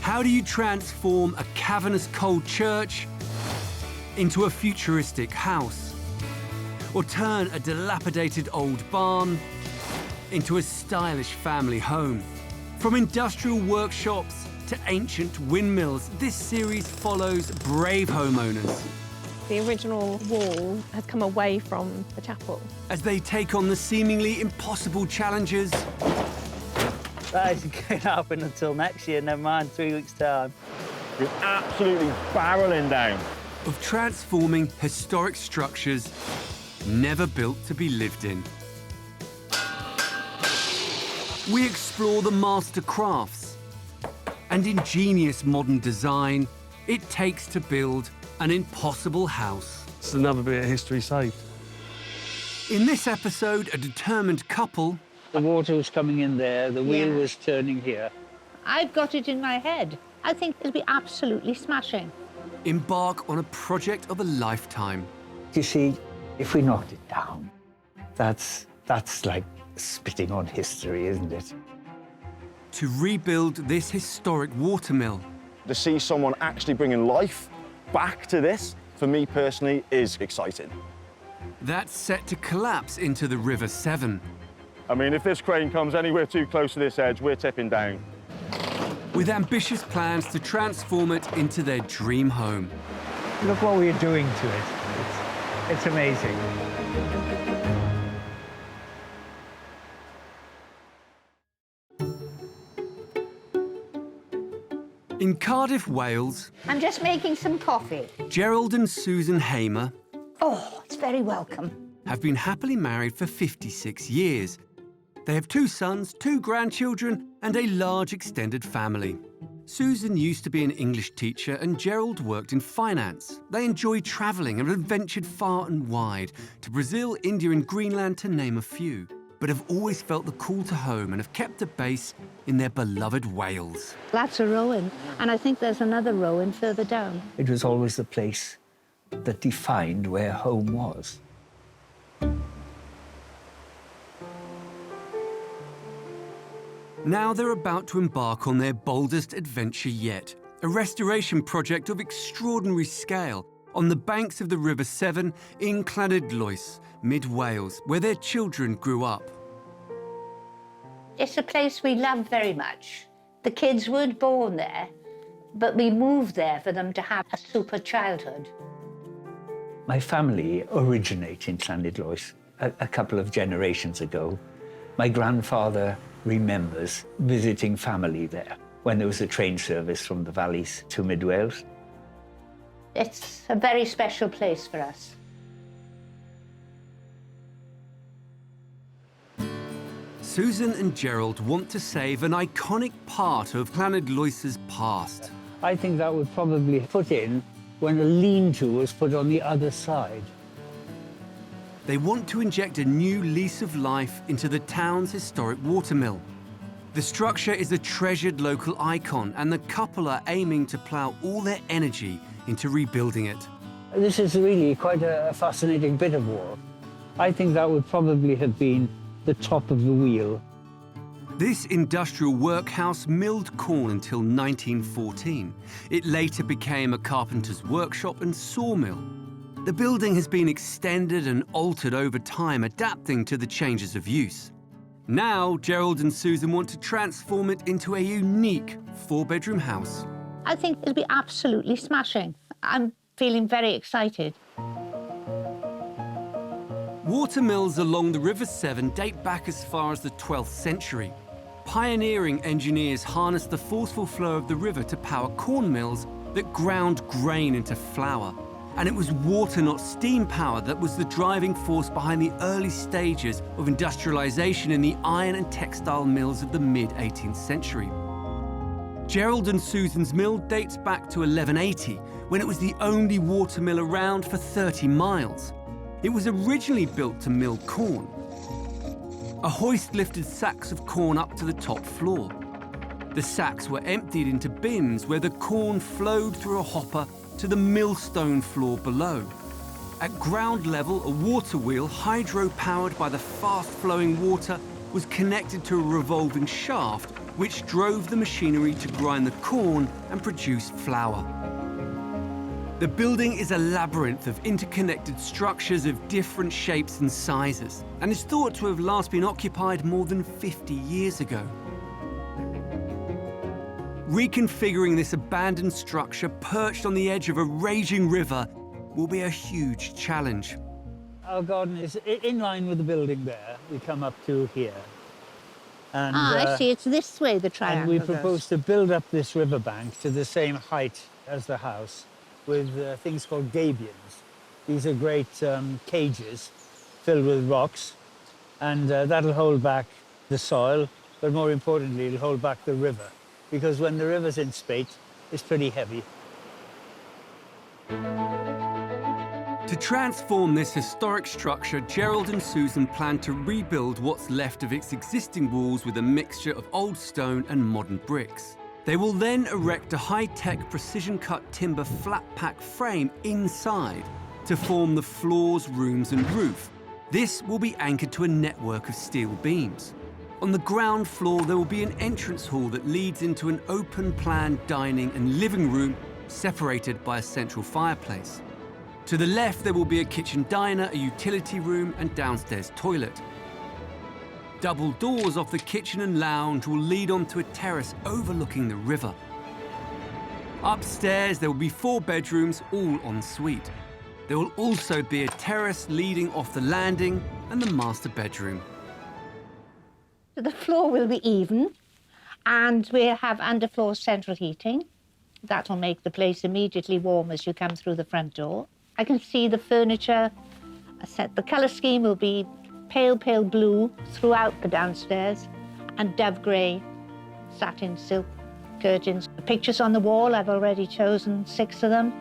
How do you transform a cavernous cold church into a futuristic house? Or turn a dilapidated old barn into a stylish family home? From industrial workshops to ancient windmills, this series follows brave homeowners The original wall has come away from the chapel. as they take on the seemingly impossible challenges That isn't going to happen until next year, never mind 3 weeks' time. You're absolutely barreling down. of transforming historic structures never built to be lived in. We explore the master crafts and ingenious modern design it takes to build an impossible house. It's another bit of history saved. In this episode, a determined couple The water was coming in there, the wheel was turning here. I've got it in my head. I think it'll be absolutely smashing. embark on a project of a lifetime. You see, if we knocked it down, that's like spitting on history, isn't it? To rebuild this historic watermill. To see someone actually bringing life back to this, for me personally, is exciting. That's set to collapse into the River Severn. I mean, if this crane comes anywhere too close to this edge, we're tipping down. With ambitious plans to transform it into their dream home. Look what we're doing to it. It's amazing. In Cardiff, Wales, I'm just making some coffee. Gerald and Susan Hamer Oh, it's very welcome. have been happily married for 56 years. They have 2 sons, 2 grandchildren, and a large extended family. Susan used to be an English teacher and Gerald worked in finance. They enjoy travelling and have ventured far and wide, to Brazil, India and Greenland to name a few, but have always felt the call to home and have kept a base in their beloved Wales. That's a Rowan, and I think there's another Rowan further down. It was always the place that defined where home was. Now they're about to embark on their boldest adventure yet, a restoration project of extraordinary scale on the banks of the River Severn in Llanidloes, mid-Wales, where their children grew up. It's a place we love very much. The kids weren't born there, but we moved there for them to have a super childhood. My family originate in Llanidloes a couple of generations ago. My grandfather remembers visiting family there when there was a train service from the valleys to mid-Wales. It's a very special place for us. Susan and Gerald want to save an iconic part of Llanidloes' past. I think that would probably put in when a lean-to was put on the other side. They want to inject a new lease of life into the town's historic watermill. The structure is a treasured local icon, and the couple are aiming to plough all their energy into rebuilding it. This is really quite a fascinating bit of work. I think that would probably have been the top of the wheel. This industrial workhouse milled corn until 1914. It later became a carpenter's workshop and sawmill. The building has been extended and altered over time, adapting to the changes of use. Now, Gerald and Susan want to transform it into a unique 4-bedroom house. I think it'll be absolutely smashing. I'm feeling very excited. Watermills along the River Severn date back as far as the 12th century. Pioneering engineers harnessed the forceful flow of the river to power corn mills that ground grain into flour. And it was water, not steam power, that was the driving force behind the early stages of industrialization in the iron and textile mills of the mid-18th century. Gerald and Susan's mill dates back to 1180, when it was the only watermill around for 30 miles. It was originally built to mill corn. A hoist lifted sacks of corn up to the top floor. The sacks were emptied into bins where the corn flowed through a hopper to the millstone floor below. At ground level, a water wheel, hydro-powered by the fast-flowing water, was connected to a revolving shaft which drove the machinery to grind the corn and produce flour. The building is a labyrinth of interconnected structures of different shapes and sizes, and is thought to have last been occupied more than 50 years ago. Reconfiguring this abandoned structure perched on the edge of a raging river will be a huge challenge. Our garden is in line with the building there. We come up to here. And, I see, it's this way, the triangle and we goes. propose to build up this riverbank to the same height as the house with things called gabions. These are great cages filled with rocks, and that'll hold back the soil, but more importantly, it'll hold back the river, because when the river's in spate, it's pretty heavy. To transform this historic structure, Gerald and Susan plan to rebuild what's left of its existing walls with a mixture of old stone and modern bricks. They will then erect a high-tech precision-cut timber flat-pack frame inside to form the floors, rooms and roof. This will be anchored to a network of steel beams. On the ground floor, there will be an entrance hall that leads into an open-plan dining and living room separated by a central fireplace. To the left, there will be a kitchen diner, a utility room and downstairs toilet. Double doors off the kitchen and lounge will lead onto a terrace overlooking the river. Upstairs, there will be 4 bedrooms, all en suite. There will also be a terrace leading off the landing and the master bedroom. The floor will be even, and we'll have underfloor central heating. That will make the place immediately warm as you come through the front door. I can see the furniture. The colour scheme will be pale blue throughout the downstairs and dove grey satin silk curtains. The pictures on the wall, I've already chosen 6 of them.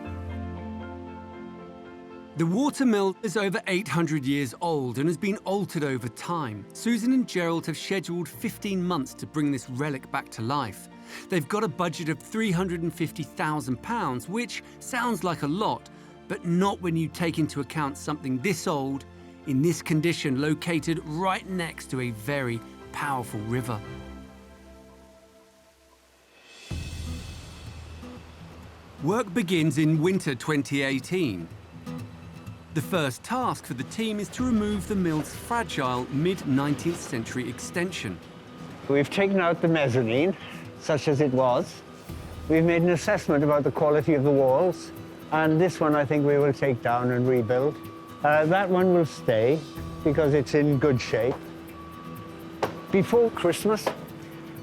The watermill is over 800 years old and has been altered over time. Susan and Gerald have scheduled 15 months to bring this relic back to life. They've got a budget of £350,000, which sounds like a lot, but not when you take into account something this old, in this condition, located right next to a very powerful river. Work begins in winter 2018. The first task for the team is to remove the mill's fragile mid-19th century extension. We've taken out the mezzanine, such as it was. We've made an assessment about the quality of the walls, and this one I think we will take down and rebuild. That one will stay because it's in good shape. Before Christmas,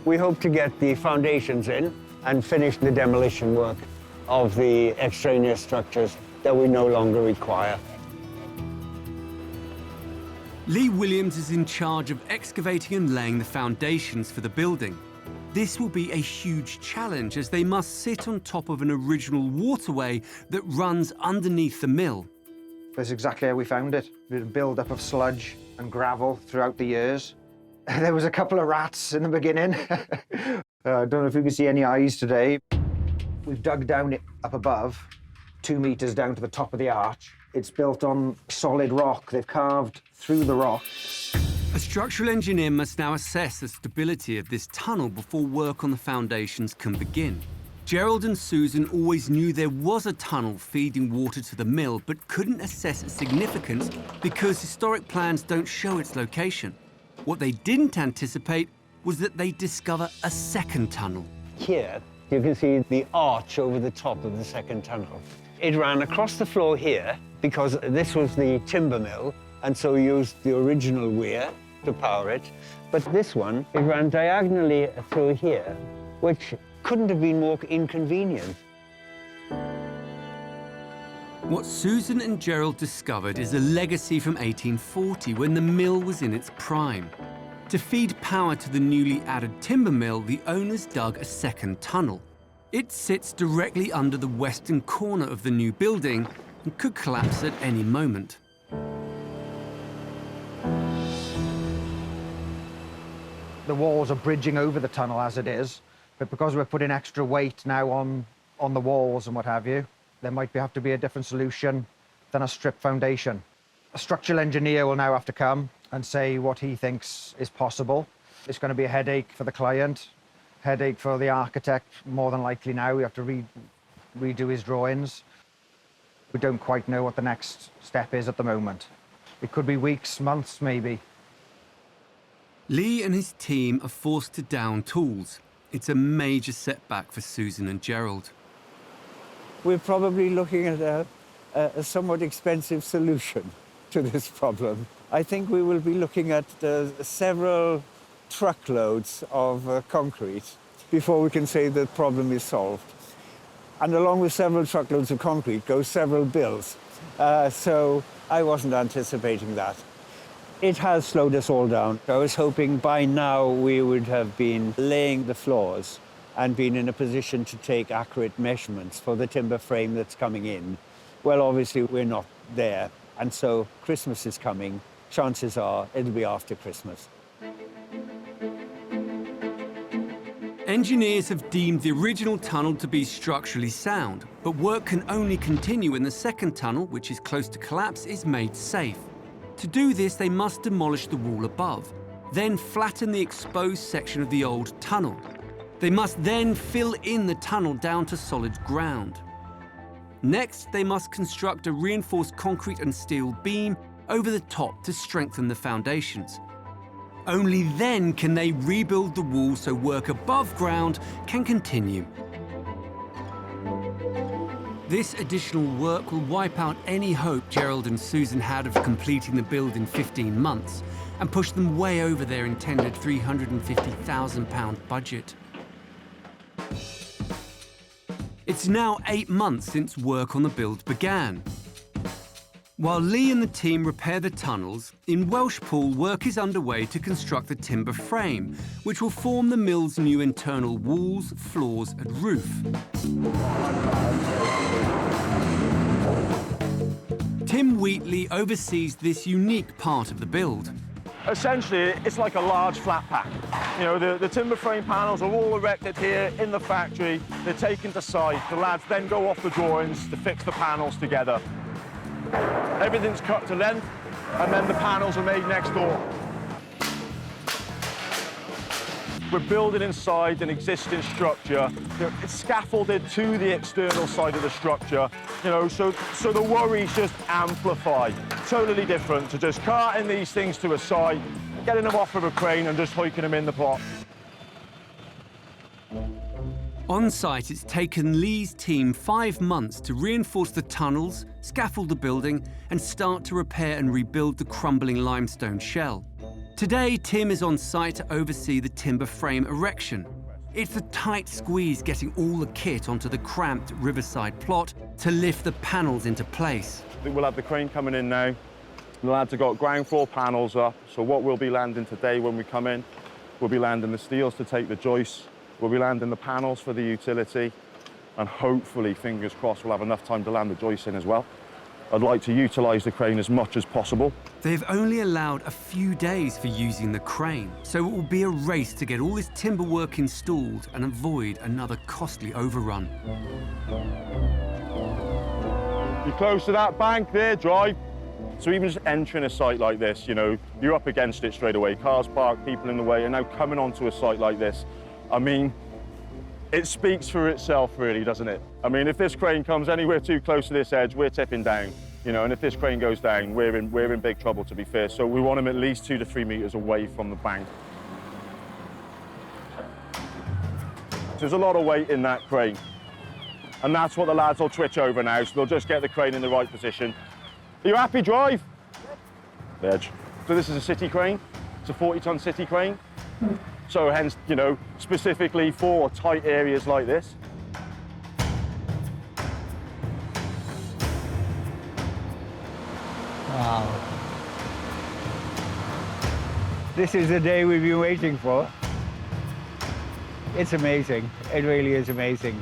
we hope to get the foundations in and finish the demolition work of the extraneous structures that we no longer require. Lee Williams is in charge of excavating and laying the foundations for the building. This will be a huge challenge as they must sit on top of an original waterway that runs underneath the mill. That's exactly how we found it. A build-up of sludge and gravel throughout the years. There was a couple of rats in the beginning. I don't know if you can see any eyes today. We've dug down it up above, 2 meters down to the top of the arch. It's built on solid rock. They've carved through the rock. A structural engineer must now assess the stability of this tunnel before work on the foundations can begin. Gerald and Susan always knew there was a tunnel feeding water to the mill, but couldn't assess its significance because historic plans don't show its location. What they didn't anticipate was that they'd discover a second tunnel. Here, you can see the arch over the top of the second tunnel. It ran across the floor here because this was the timber mill, and so we used the original weir to power it. But this one, it ran diagonally through here, which couldn't have been more inconvenient. What Susan and Gerald discovered is a legacy from 1840 when the mill was in its prime. To feed power to the newly added timber mill, the owners dug a second tunnel. It sits directly under the western corner of the new building and could collapse at any moment. The walls are bridging over the tunnel as it is, but because we're putting extra weight now on the walls and what have you, there might have to be a different solution than a strip foundation. A structural engineer will now have to come and say what he thinks is possible. It's going to be a headache for the client, Headache for the architect, more than likely now. We have to redo his drawings. We don't quite know what the next step is at the moment. It could be weeks, months, maybe. Lee and his team are forced to down tools. It's a major setback for Susan and Gerald. We're probably looking at a somewhat expensive solution to this problem. I think we will be looking at several truckloads of concrete before we can say the problem is solved. And along with several truckloads of concrete go several bills. So I wasn't anticipating that. It has slowed us all down. I was hoping by now we would have been laying the floors and been in a position to take accurate measurements for the timber frame that's coming in. Well, obviously we're not there. And so Christmas is coming. Chances are it'll be after Christmas. Engineers have deemed the original tunnel to be structurally sound, but work can only continue when the second tunnel, which is close to collapse, is made safe. To do this, they must demolish the wall above, then flatten the exposed section of the old tunnel. They must then fill in the tunnel down to solid ground. Next, they must construct a reinforced concrete and steel beam over the top to strengthen the foundations. Only then can they rebuild the wall so work above ground can continue. This additional work will wipe out any hope Gerald and Susan had of completing the build in 15 months and push them way over their intended £350,000 budget. It's now 8 months since work on the build began. While Lee and the team repair the tunnels, in Welshpool work is underway to construct the timber frame, which will form the mill's new internal walls, floors and roof. Tim Wheatley oversees this unique part of the build. Essentially, it's like a large flat pack. You know, the timber frame panels are all erected here in the factory. They're taken to site. The lads then go off the drawings to fix the panels together. Everything's cut to length, and then the panels are made next door. We're building inside an existing structure. You know, it's scaffolded to the external side of the structure, you know, so the worries just amplify. Totally different to just carting these things to a site, getting them off of a crane and just hoiking them in the plot. On site, it's taken Lee's team 5 months to reinforce the tunnels, scaffold the building, and start to repair and rebuild the crumbling limestone shell. Today, Tim is on site to oversee the timber frame erection. It's a tight squeeze getting all the kit onto the cramped riverside plot to lift the panels into place. We'll have the crane coming in now. The lads have got ground floor panels up, so what we'll be landing today when we come in, we'll be landing the steels to take the joists, we'll be landing the panels for the utility, and hopefully, fingers crossed, we'll have enough time to land the joists in as well. I'd like to utilise the crane as much as possible. They've only allowed a few days for using the crane, so it will be a race to get all this timber work installed and avoid another costly overrun. You're close to that bank there, drive. So even just entering a site like this, you know, you're up against it straight away. Cars parked, people in the way, and now coming onto a site like this, I mean, it speaks for itself, really, doesn't it? I mean, if this crane comes anywhere too close to this edge, we're tipping down, you know, and if this crane goes down, we're in big trouble, to be fair. So we want them at least 2 to 3 metres away from the bank. There's a lot of weight in that crane, and that's what the lads will twitch over now, so they'll just get the crane in the right position. Are you happy, drive? Edge. So this is a city crane. It's a 40-ton city crane. So hence, you know, specifically for tight areas like this. Wow. This is the day we've been waiting for. It's amazing. It really is amazing.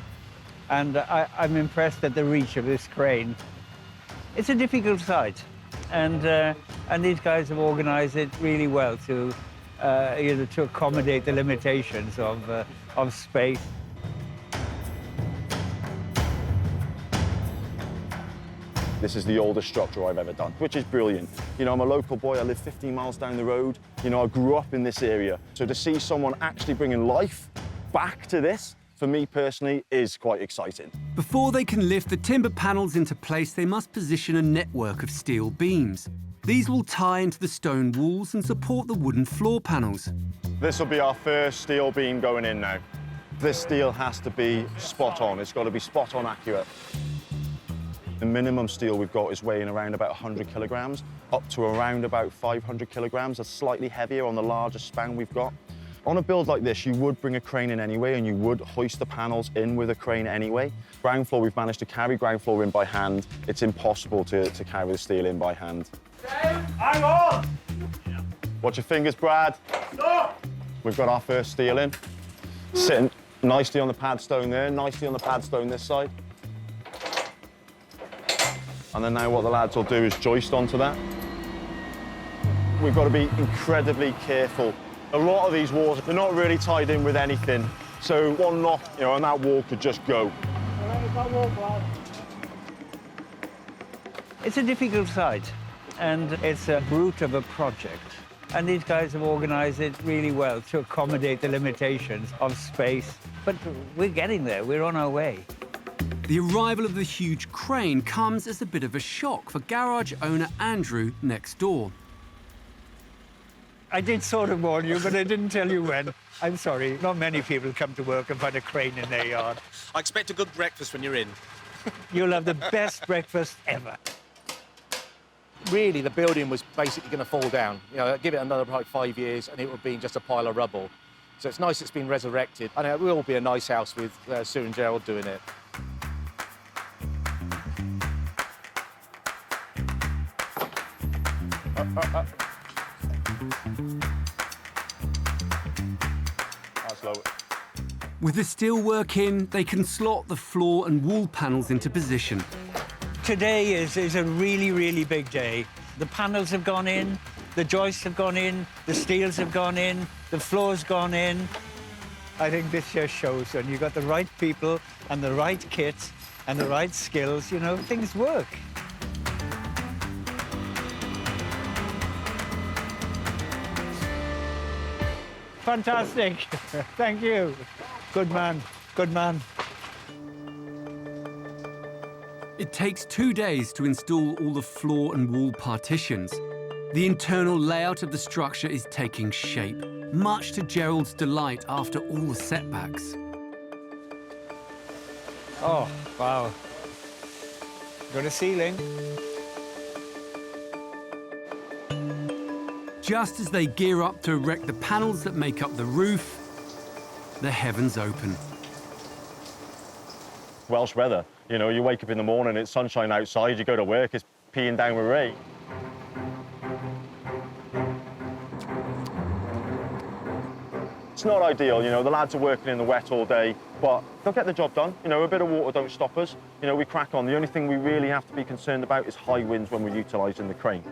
And I'm impressed at the reach of this crane. It's a difficult site, and these guys have organised it really well to, you know, to accommodate the limitations of space. This is the oldest structure I've ever done, which is brilliant. You know, I'm a local boy, I live 15 miles down the road. You know, I grew up in this area. So to see someone actually bringing life back to this, for me personally, is quite exciting. Before they can lift the timber panels into place, they must position a network of steel beams. These will tie into the stone walls and support the wooden floor panels. This will be our first steel beam going in now. This steel has to be spot on. It's got to be spot on accurate. The minimum steel we've got is weighing around about 100 kilograms, up to around about 500 kilograms. That's slightly heavier on the largest span we've got. On a build like this, you would bring a crane in anyway, and you would hoist the panels in with a crane anyway. Ground floor, we've managed to carry ground floor in by hand. It's impossible to carry the steel in by hand. Hang on! Watch your fingers, Brad. Stop! We've got our first steel in. Sitting nicely on the pad stone there, nicely on the pad stone this side. And then now what the lads will do is joist onto that. We've got to be incredibly careful. A lot of these walls, they're not really tied in with anything. So one knock, and that wall could just go. It's a difficult site, and it's a brute of a project. And these guys have organised it really well to accommodate the limitations of space. But we're getting there, we're on our way. The arrival of the huge crane comes as a bit of a shock for garage owner Andrew next door. I did sort of warn you, but I didn't tell you when. I'm sorry, not many people come to work and find a crane in their yard. I expect a good breakfast when you're in. You'll have the best breakfast ever. Really, the building was basically going to fall down. Give it another like 5 years and it would be just a pile of rubble. So it's nice it's been resurrected. And it will be a nice house with Sue and Gerald doing it. That's low. With the steel work in, they can slot the floor and wall panels into position. Today is a really, really big day. The panels have gone in, the joists have gone in, the steels have gone in, the floor's gone in. I think this just shows when you've got the right people and the right kit and the right skills, things work. Fantastic. Thank you. Good man. Good man. It takes 2 days to install all the floor and wall partitions. The internal layout of the structure is taking shape, much to Gerald's delight after all the setbacks. Oh, wow. Got a ceiling. Just as they gear up to erect the panels that make up the roof, the heavens open. Welsh weather. You wake up in the morning, it's sunshine outside, you go to work, it's peeing down with rain. It's not ideal, the lads are working in the wet all day, but they'll get the job done. A bit of water don't stop us. We crack on. The only thing we really have to be concerned about is high winds when we're utilising the crane.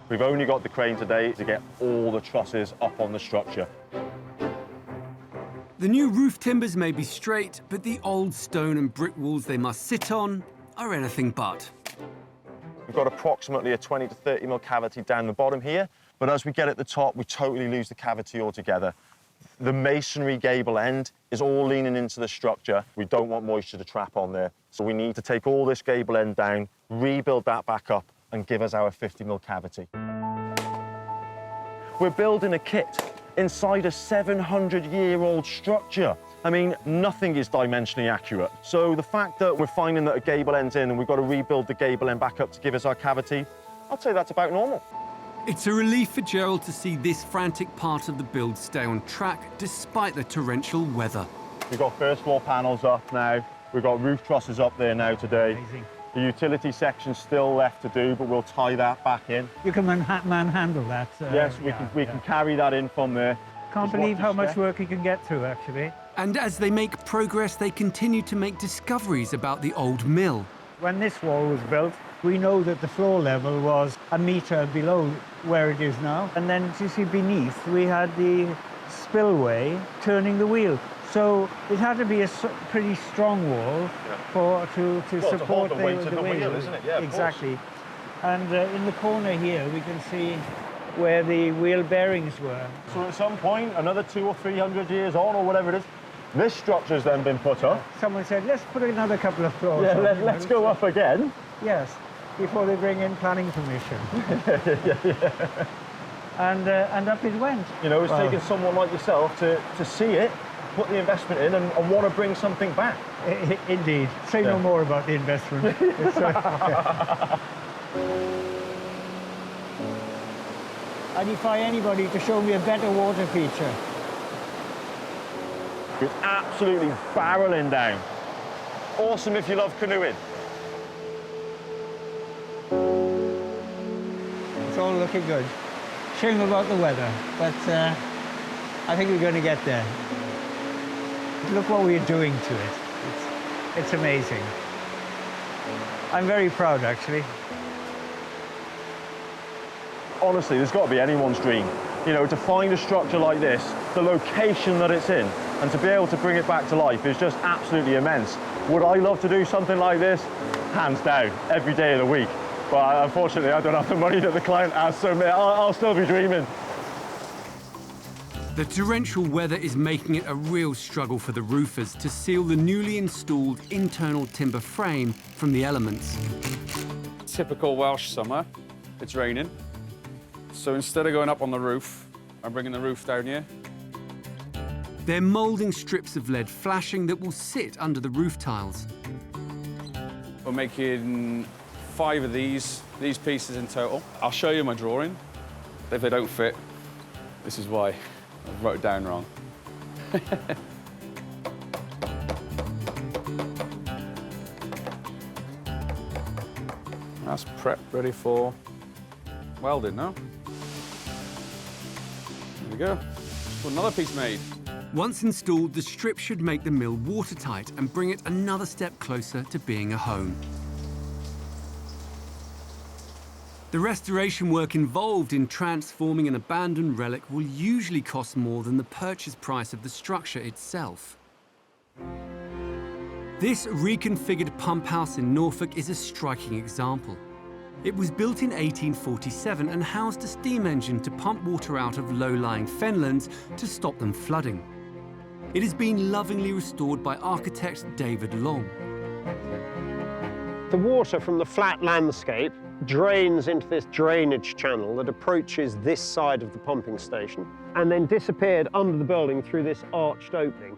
We've only got the crane today to get all the trusses up on the structure. The new roof timbers may be straight, but the old stone and brick walls they must sit on are anything but. We've got approximately a 20 to 30 mil cavity down the bottom here, but as we get at the top, we totally lose the cavity altogether. The masonry gable end is all leaning into the structure. We don't want moisture to trap on there, so we need to take all this gable end down, rebuild that back up, and give us our 50 mil cavity. We're building a kit inside a 700-year-old structure. I mean, nothing is dimensionally accurate. So the fact that we're finding that a gable end's in and we've got to rebuild the gable end back up to give us our cavity, I'd say that's about normal. It's a relief for Gerald to see this frantic part of the build stay on track despite the torrential weather. We've got first floor panels up now. We've got roof trusses up there now today. Amazing. The utility section's still left to do, but we'll tie that back in. You can manhandle that. Yes, we can carry that in from there. Can't believe how much work you can get through, actually. And as they make progress, they continue to make discoveries about the old mill. When this wall was built, we know that the floor level was a metre below where it is now. And then, you see, beneath, we had the spillway turning the wheel. So it had to be a pretty strong wall to support the weight of the wheel, isn't it? Yeah, exactly. And in the corner here, we can see where the wheel bearings were. So at some point, another 200 or 300 years on, or whatever it is, This structure's then been put up. Someone said, let's put another couple of floors Yeah, on. let's go up again. Yes, before they bring in planning permission. And up it went. You know, it's taken someone like yourself to see it, put the investment in and want to bring something back. Indeed. Say no more about the investment. I defy anybody to show me a better water feature. It's absolutely barreling down. Awesome if you love canoeing. It's all looking good. Shame about the weather, but I think we're going to get there. Look what we're doing to it. It's amazing. I'm very proud, actually. Honestly, there's got to be anyone's dream. You know, to find a structure like this, the location that it's in, and to be able to bring it back to life is just absolutely immense. Would I love to do something like this? Hands down, every day of the week. But unfortunately, I don't have the money that the client has, so I'll still be dreaming. The torrential weather is making it a real struggle for the roofers to seal the newly installed internal timber frame from the elements. Typical Welsh summer, it's raining. So instead of going up on the roof, I'm bringing the roof down here. They're moulding strips of lead flashing that will sit under the roof tiles. We're making 5 of these pieces in total. I'll show you my drawing. If they don't fit, this is why. I wrote it down wrong. That's prepped, ready for welding now. There we go. Got another piece made. Once installed, the strip should make the mill watertight and bring it another step closer to being a home. The restoration work involved in transforming an abandoned relic will usually cost more than the purchase price of the structure itself. This reconfigured pump house in Norfolk is a striking example. It was built in 1847 and housed a steam engine to pump water out of low-lying fenlands to stop them flooding. It has been lovingly restored by architect David Long. The water from the flat landscape drains into this drainage channel that approaches this side of the pumping station and then disappeared under the building through this arched opening.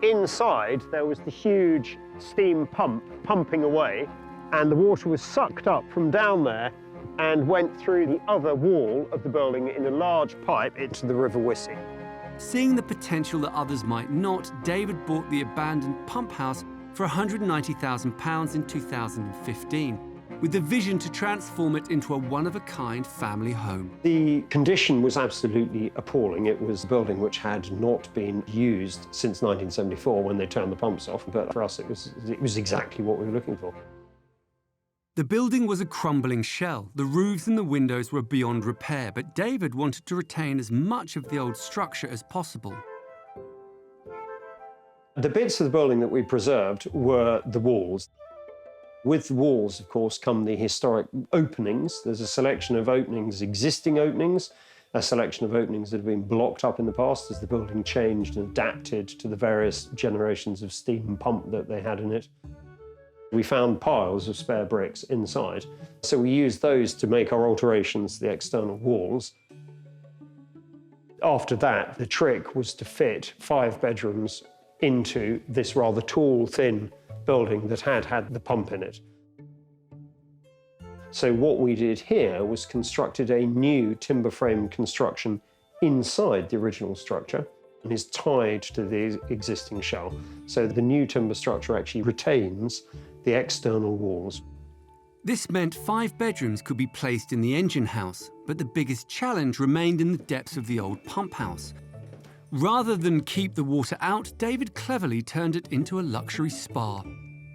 Inside, there was the huge steam pump pumping away, and the water was sucked up from down there and went through the other wall of the building in a large pipe into the River Wissey. Seeing the potential that others might not, David bought the abandoned pump house for £190,000 in 2015, with the vision to transform it into a one-of-a-kind family home. The condition was absolutely appalling. It was a building which had not been used since 1974 when they turned the pumps off, but for us it was exactly what we were looking for. The building was a crumbling shell. The roofs and the windows were beyond repair, but David wanted to retain as much of the old structure as possible. The bits of the building that we preserved were the walls. With the walls, of course, come the historic openings. There's a selection of openings, existing openings, a selection of openings that have been blocked up in the past as the building changed and adapted to the various generations of steam pump that they had in it. We found piles of spare bricks inside, so we used those to make our alterations to the external walls. After that, the trick was to fit 5 bedrooms into this rather tall, thin building that had the pump in it. So what we did here was constructed a new timber frame construction inside the original structure and is tied to the existing shell. So the new timber structure actually retains the external walls. This meant 5 bedrooms could be placed in the engine house, but the biggest challenge remained in the depths of the old pump house. Rather than keep the water out, David cleverly turned it into a luxury spa.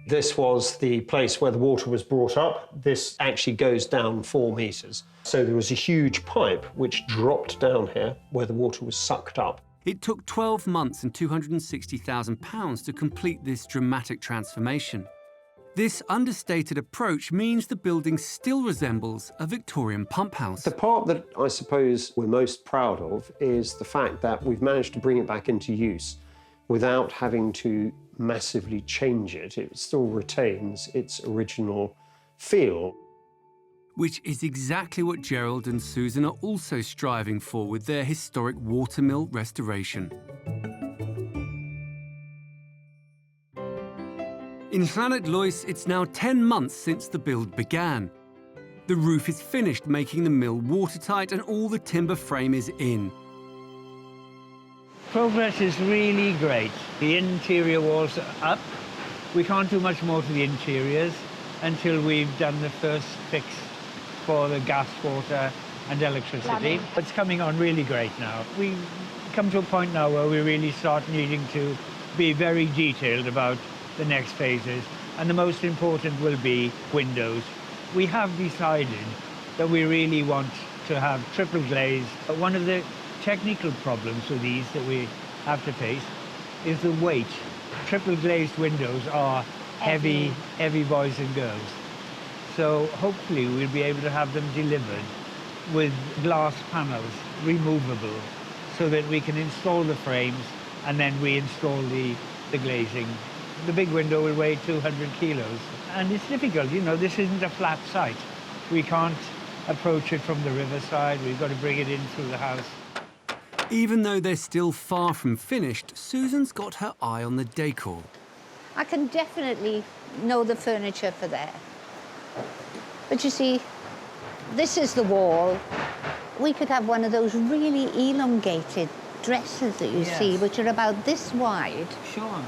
This was the place where the water was brought up. This actually goes down 4 meters. So there was a huge pipe which dropped down here where the water was sucked up. It took 12 months and £260,000 to complete this dramatic transformation. This understated approach means the building still resembles a Victorian pump house. The part that I suppose we're most proud of is the fact that we've managed to bring it back into use without having to massively change it. It still retains its original feel. Which is exactly what Gerald and Susan are also striving for with their historic watermill restoration. In Llanidloes, it's now 10 months since the build began. The roof is finished, making the mill watertight, and all the timber frame is in. Progress is really great. The interior walls are up. We can't do much more to the interiors until we've done the first fix for the gas, water and electricity. It's coming on really great now. We've come to a point now where we really start needing to be very detailed about the next phases, and the most important will be windows. We have decided that we really want to have triple glaze. But one of the technical problems with these that we have to face is the weight. Triple glazed windows are heavy boys and girls. So hopefully we'll be able to have them delivered with glass panels, removable, so that we can install the frames and then reinstall the glazing. The big window will weigh 200 kilos. And it's difficult, you know, this isn't a flat site. We can't approach it from the riverside. We've got to bring it in through the house. Even though they're still far from finished, Susan's got her eye on the decor. I can definitely know the furniture for there. But you see, this is the wall. We could have one of those really elongated dresses that you see, which are about this wide. Sure.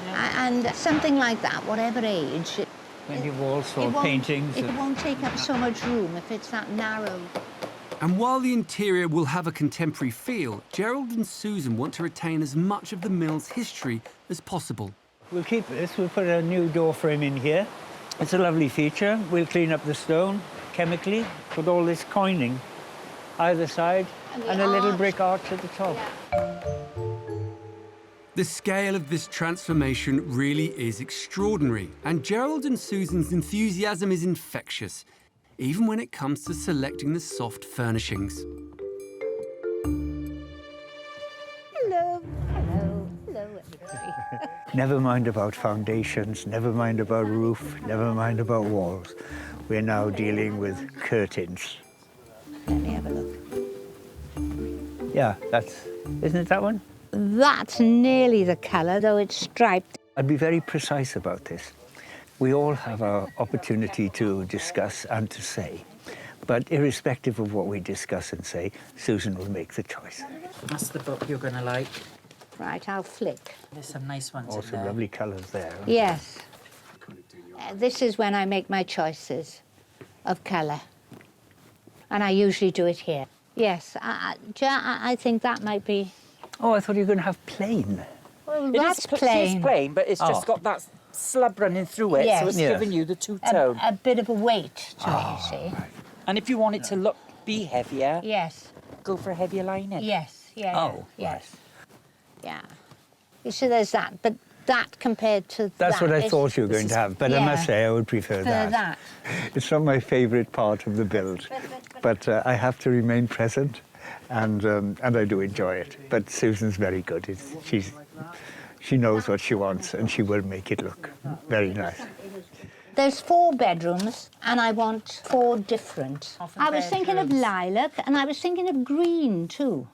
And something like that, whatever age. Plenty of walls for paintings. It won't take up so much room if it's that narrow. And while the interior will have a contemporary feel, Gerald and Susan want to retain as much of the mill's history as possible. We'll keep this. We'll put a new door frame in here. It's a lovely feature. We'll clean up the stone chemically, put all this coining either side, and a little brick arch at the top. The scale of this transformation really is extraordinary, and Gerald and Susan's enthusiasm is infectious, even when it comes to selecting the soft furnishings. Hello, hello, hello, everybody. Never mind about foundations, never mind about roof, never mind about walls. We're now dealing with curtains. Let me have a look. Yeah, isn't it that one? That's nearly the colour, though it's striped. I'd be very precise about this. We all have our opportunity to discuss and to say. But irrespective of what we discuss and say, Susan will make the choice. That's the book you're going to like. Right, I'll flick. There's some nice ones Also in there. lovely colours there. Yes. This is when I make my choices of colour. And I usually do it here. Yes, I think that might be... Oh, I thought you were going to have plain. Well, that's plain. It is plain, but it's just got that slub running through it, Yes. so it's giving you the two-tone. A bit of a weight to it, you see. Right. And if you want it to be heavier, Yes. go for a heavier lining. Yes, yeah. Oh, yes. Yeah. You see, there's that, but that compared to That's that what I thought you were going to have, but I must say I would prefer that. It's not my favourite part of the build, but I have to remain present, and I do enjoy it. But Susan's very good. She knows what she wants, and she will make it look very nice. There's 4 bedrooms, and I want 4 different. I was thinking of lilac, and I was thinking of green, too.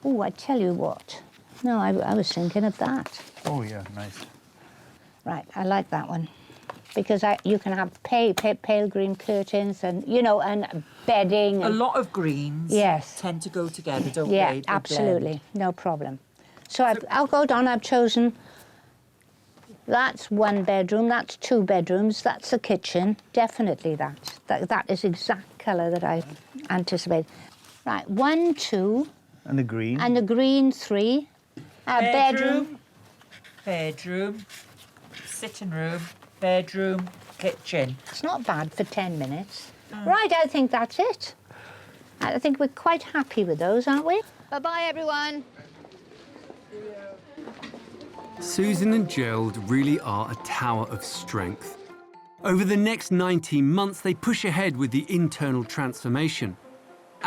Oh, I tell you what. No, I was thinking of that. Oh, yeah, nice. Right, I like that one. Because you can have pale green curtains and, you know, and bedding. A lot of greens tend to go together, don't they? Yeah, absolutely. No problem. So I'll go down. I've chosen... That's 1 bedroom, that's 2 bedrooms, that's a kitchen. Definitely that. That is exact colour that I anticipate. Right, 1, 2. And the green. And the green 3. Bedroom. Bedroom. Sitting room. Bedroom. Kitchen. It's not bad for 10 minutes. Right, I think that's it. I think we're quite happy with those, aren't we? Bye-bye, everyone. Susan and Gerald really are a tower of strength. Over the next 19 months, they push ahead with the internal transformation.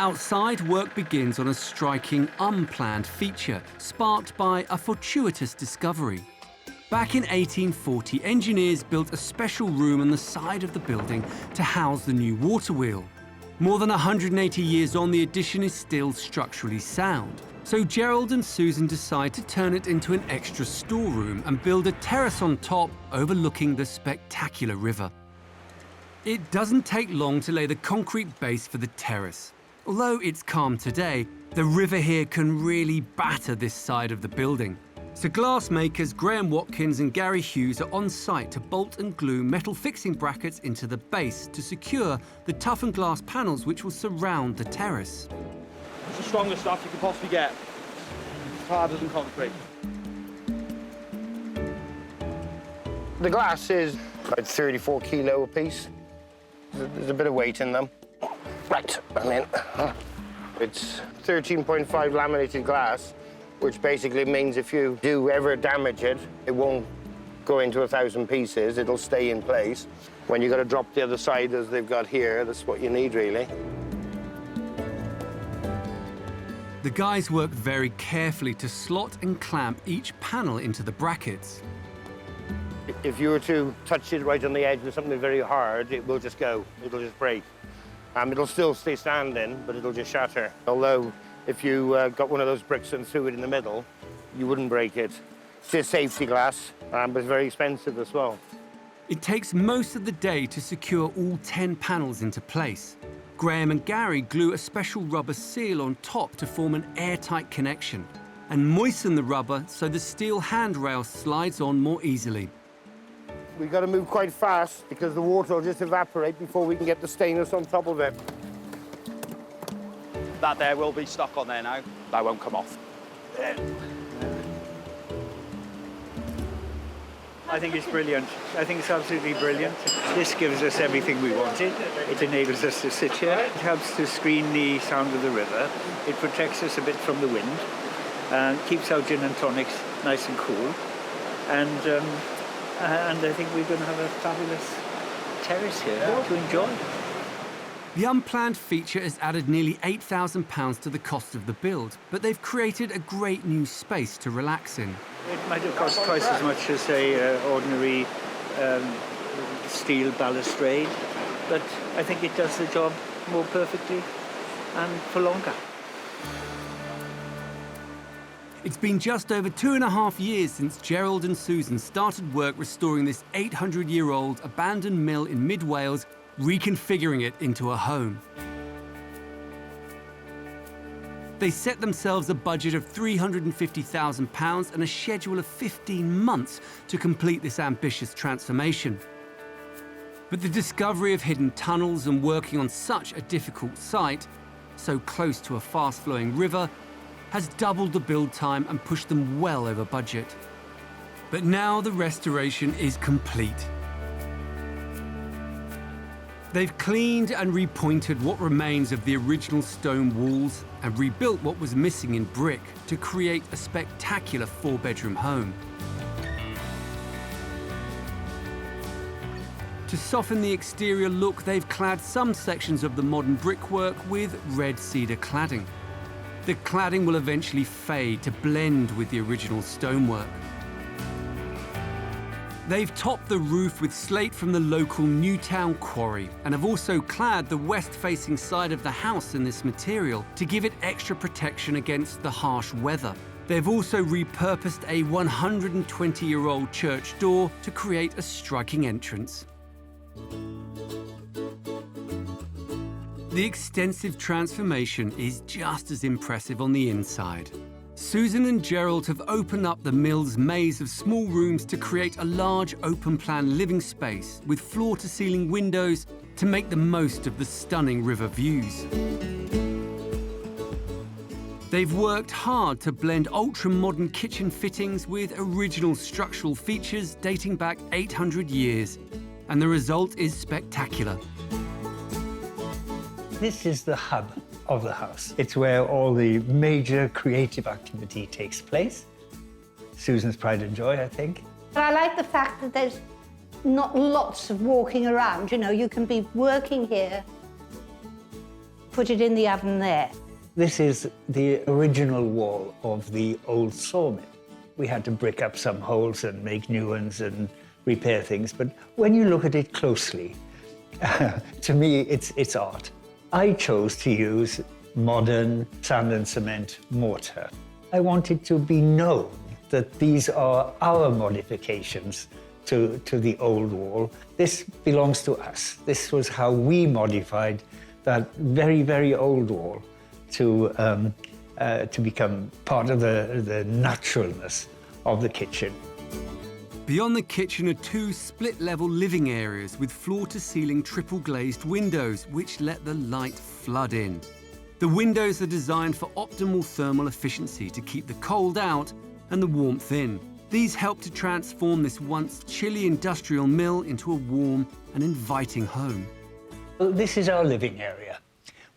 Outside, work begins on a striking, unplanned feature, sparked by a fortuitous discovery. Back in 1840, engineers built a special room on the side of the building to house the new water wheel. More than 180 years on, the addition is still structurally sound. So Gerald and Susan decide to turn it into an extra storeroom and build a terrace on top overlooking the spectacular river. It doesn't take long to lay the concrete base for the terrace. Although it's calm today, the river here can really batter this side of the building. So glass makers Graham Watkins and Gary Hughes are on site to bolt and glue metal fixing brackets into the base to secure the toughened glass panels which will surround the terrace. It's the strongest stuff you can possibly get. It's harder than concrete. The glass is about 34 kilo a piece. There's a bit of weight in them. Right, I'm in. It's 13.5 laminated glass, which basically means if you do ever damage it, it won't go into 1,000 pieces, it'll stay in place. When you've got to drop the other side as they've got here, that's what you need, really. The guys work very carefully to slot and clamp each panel into the brackets. If you were to touch it right on the edge with something very hard, it will just go, it'll just break. It'll still stay standing, but it'll just shatter. Although, if you got one of those bricks and threw it in the middle, you wouldn't break it. It's just safety glass, but it's very expensive as well. It takes most of the day to secure all 10 panels into place. Graham and Gary glue a special rubber seal on top to form an airtight connection and moisten the rubber so the steel handrail slides on more easily. We've got to move quite fast because the water will just evaporate before we can get the stainless on top of it. That there will be stuck on there now. That won't come off. I think it's brilliant. I think it's absolutely brilliant. This gives us everything we wanted. It enables us to sit here. It helps to screen the sound of the river. It protects us a bit from the wind and keeps our gin and tonics nice and cool. And I think we're going to have a fabulous terrace here to enjoy. The unplanned feature has added nearly £8,000 to the cost of the build, but they've created a great new space to relax in. It might have cost twice as much as a ordinary steel balustrade, but I think it does the job more perfectly and for longer. It's been just over 2.5 years since Gerald and Susan started work restoring this 800-year-old abandoned mill in mid-Wales, reconfiguring it into a home. They set themselves a budget of £350,000 and a schedule of 15 months to complete this ambitious transformation. But the discovery of hidden tunnels and working on such a difficult site, so close to a fast-flowing river, has doubled the build time and pushed them well over budget. But now the restoration is complete. They've cleaned and repointed what remains of the original stone walls and rebuilt what was missing in brick to create a spectacular 4-bedroom home. To soften the exterior look, they've clad some sections of the modern brickwork with red cedar cladding. The cladding will eventually fade to blend with the original stonework. They've topped the roof with slate from the local Newtown quarry and have also clad the west-facing side of the house in this material to give it extra protection against the harsh weather. They've also repurposed a 120-year-old church door to create a striking entrance. The extensive transformation is just as impressive on the inside. Susan and Gerald have opened up the mill's maze of small rooms to create a large open-plan living space with floor-to-ceiling windows to make the most of the stunning river views. They've worked hard to blend ultra-modern kitchen fittings with original structural features dating back 800 years, and the result is spectacular. This is the hub of the house. It's where all the major creative activity takes place. Susan's pride and joy, I think. I like the fact that there's not lots of walking around. You know, you can be working here put it in the oven there. This is the original wall of the old sawmill. We had to brick up some holes and make new ones and repair things, but when you look at it closely, to me, it's art. I chose to use modern sand and cement mortar. I wanted to be known that these are our modifications to the old wall. This belongs to us. This was how we modified that very, very old wall to become part of the naturalness of the kitchen. Beyond the kitchen are two split-level living areas with floor-to-ceiling triple-glazed windows, which let the light flood in. The windows are designed for optimal thermal efficiency to keep the cold out and the warmth in. These help to transform this once chilly industrial mill into a warm and inviting home. This is our living area.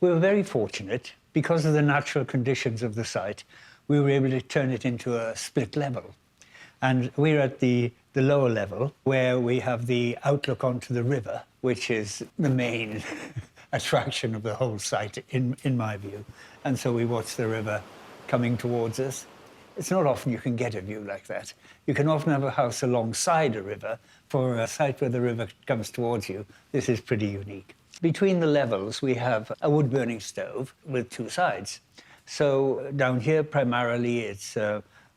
We were very fortunate. Because of the natural conditions of the site, we were able to turn it into a split level. And we're at the lower level, where we have the outlook onto the river, which is the main attraction of the whole site, in my view. And so we watch the river coming towards us. It's not often you can get a view like that. You can often have a house alongside a river. For a site where the river comes towards you, this is pretty unique. Between the levels, we have a wood-burning stove with two sides. So down here, primarily, it's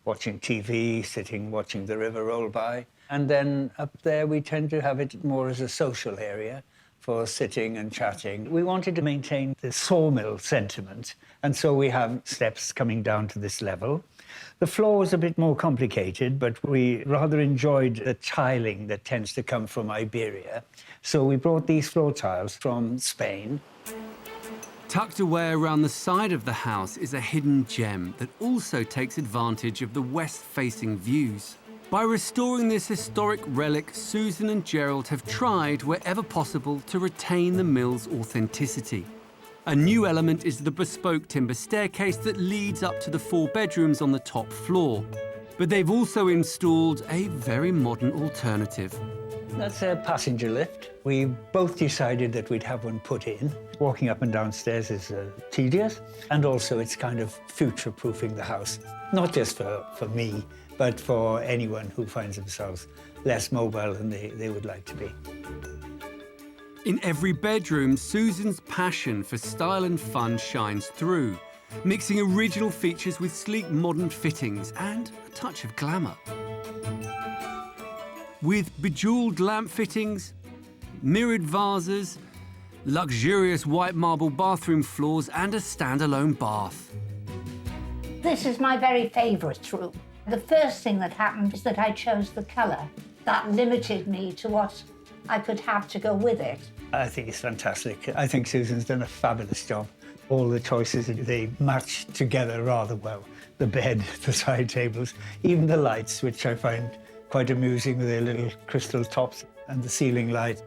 watching TV, sitting, watching the river roll by. And then up there, we tend to have it more as a social area for sitting and chatting. We wanted to maintain the sawmill sentiment, and so we have steps coming down to this level. The floor was a bit more complicated, but we rather enjoyed the tiling that tends to come from Iberia. So we brought these floor tiles from Spain. Tucked away around the side of the house is a hidden gem that also takes advantage of the west-facing views. By restoring this historic relic, Susan and Gerald have tried, wherever possible, to retain the mill's authenticity. A new element is the bespoke timber staircase that leads up to the 4 bedrooms on the top floor. But they've also installed a very modern alternative. That's a passenger lift. We both decided that we'd have one put in. Walking up and down stairs is tedious, and also it's kind of future-proofing the house. Not just for me, but for anyone who finds themselves less mobile than they would like to be. In every bedroom, Susan's passion for style and fun shines through, mixing original features with sleek modern fittings and a touch of glamour. With bejewelled lamp fittings, mirrored vases, luxurious white marble bathroom floors and a standalone bath. This is my very favourite room. The first thing that happened is that I chose the colour. That limited me to what I could have to go with it. I think it's fantastic. I think Susan's done a fabulous job. All the choices, they match together rather well. The bed, the side tables, even the lights, which I find quite amusing with their little crystal tops, and the ceiling light.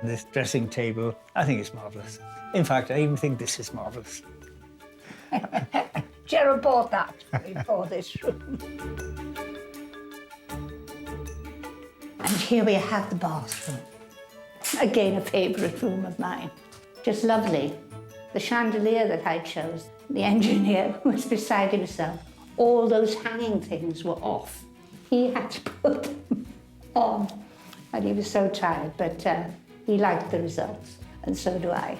This dressing table, I think it's marvellous. In fact, I even think this is marvellous. Gerald bought that for this room. And here we have the bathroom. Again, a favourite room of mine. Just lovely. The chandelier that I chose, the engineer was beside himself. All those hanging things were off. He had to put them on. And he was so tired, but he liked the results, and so do I.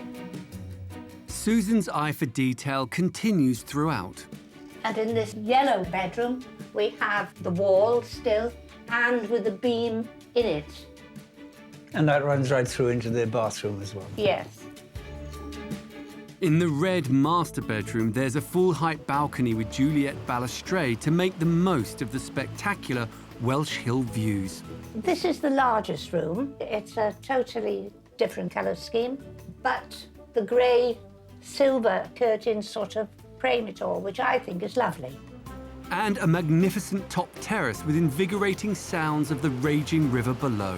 Susan's eye for detail continues throughout. And in this yellow bedroom, we have the wall still, and with a beam in it. And that runs right through into the bathroom as well. Yes. In the red master bedroom, there's a full-height balcony with Juliet balustrade to make the most of the spectacular Welsh Hill views. This is the largest room. It's a totally different colour scheme, but the grey silver curtains sort of frame it all, which I think is lovely. And a magnificent top terrace with invigorating sounds of the raging river below.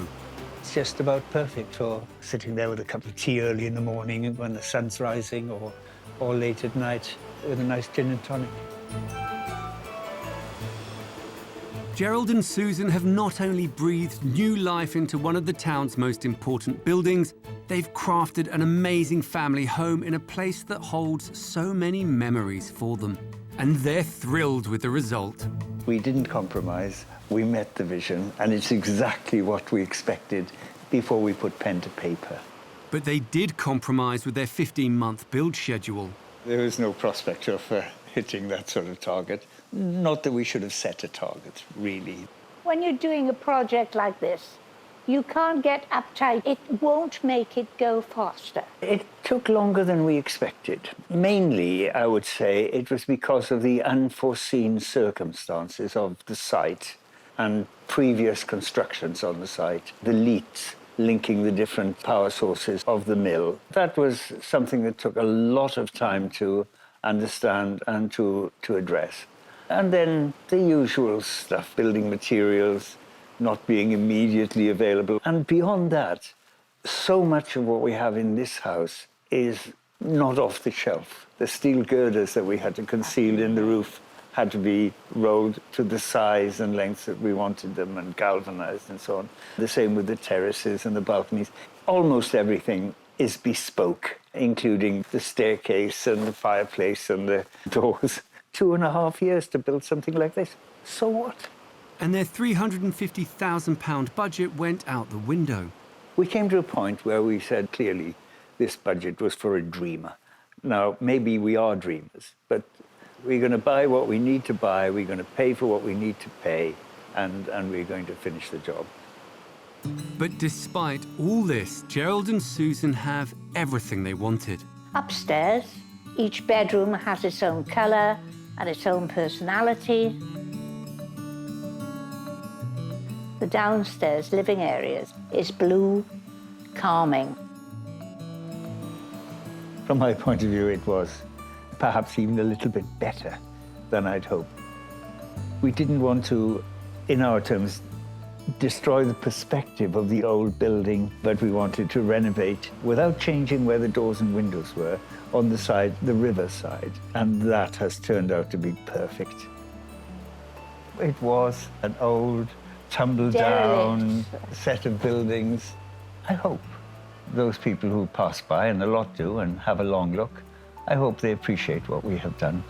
It's just about perfect for sitting there with a cup of tea early in the morning when the sun's rising, or late at night with a nice gin and tonic. Gerald and Susan have not only breathed new life into one of the town's most important buildings, they've crafted an amazing family home in a place that holds so many memories for them. And they're thrilled with the result. We didn't compromise. We met the vision, and it's exactly what we expected before we put pen to paper. But they did compromise with their 15-month build schedule. There was no prospect of hitting that sort of target. Not that we should have set a target, really. When you're doing a project like this, you can't get uptight. It won't make it go faster. It took longer than we expected. Mainly, I would say, it was because of the unforeseen circumstances of the site and previous constructions on the site, the leaks linking the different power sources of the mill. That was something that took a lot of time to understand and to address. And then the usual stuff, building materials not being immediately available. And beyond that, so much of what we have in this house is not off the shelf. The steel girders that we had to conceal in the roof had to be rolled to the size and lengths that we wanted them and galvanized and so on. The same with the terraces and the balconies. Almost everything is bespoke, including the staircase and the fireplace and the doors. 2.5 years to build something like this. So what? And their £350,000 budget went out the window. We came to a point where we said clearly this budget was for a dreamer. Now, maybe we are dreamers, but we're going to buy what we need to buy, we're going to pay for what we need to pay, and we're going to finish the job. But despite all this, Gerald and Susan have everything they wanted. Upstairs, each bedroom has its own colour and its own personality. The downstairs living areas is blue, calming. From my point of view, it was perhaps even a little bit better than I'd hoped. We didn't want to, in our terms, destroy the perspective of the old building, but we wanted to renovate without changing where the doors and windows were on the side, the river side, and that has turned out to be perfect. It was an old, tumble-down set of buildings. I hope those people who pass by, and a lot do, and have a long look, I hope they appreciate what we have done.